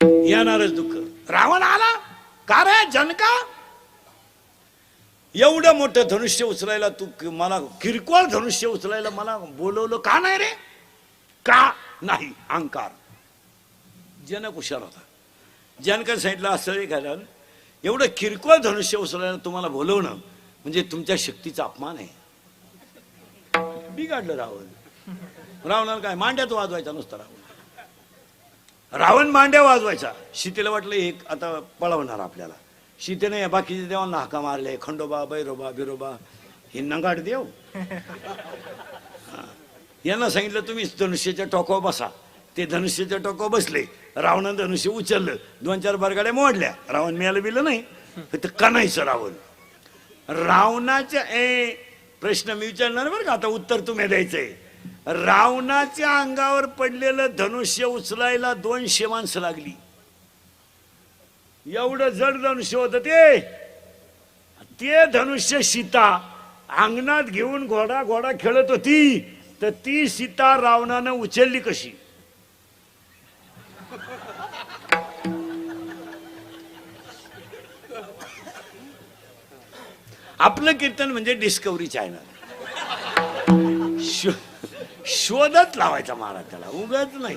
येणारच दुःख. रावण आला का रे जनका, एवढं मोठं धनुष्य उचलायला तू मला किरकोळ धनुष्य उचलायला मला बोलवलं का नाही रे? का नाही? अहंकार. जनक हुशार होता. जनका सांगितलं असं घालाल, एवढं किरकोळ धनुष्य उचलायला तुम्हाला बोलवणं म्हणजे तुमच्या शक्तीचा अपमान आहे. बिघडलं रावण. रावणाला काय मांड्यात वाजवायचा नुसता रावण मांड्या वाजवायचा. सीतेला वाटलं एक आता पळवणार आपल्याला. सीतेने बाकीचे देवांना हाका मारले, खंडोबा बैरोबा बिरोबा, हे नंगाट देव. यांना सांगितलं तुम्ही धनुष्याच्या टोकावर बसा. ते धनुष्याच्या टोकावर बसले. रावणानं धनुष्य उचललं, 2-4 बरगाड्या मोडल्या. रावण मिळालं बिलं नाही, फक्त कणायचं रावण. रावणाच्या प्रश्न मी विचारणार बरं का, आता उत्तर तुम्ही द्यायचंय. रावणाच्या अंगावर पडलेलं धनुष्य उचलायला 200 माणसं लागली. एवढं जड धनुष्य होतं ते धनुष्य सीता अंगणात घेऊन घोडा घोडा खेळत होती. तर ती सीता रावणानं उचलली कशी? आपलं कीर्तन म्हणजे डिस्कवरी चॅनल. शोधत लावायचा महाराज त्याला, उगाच नाही.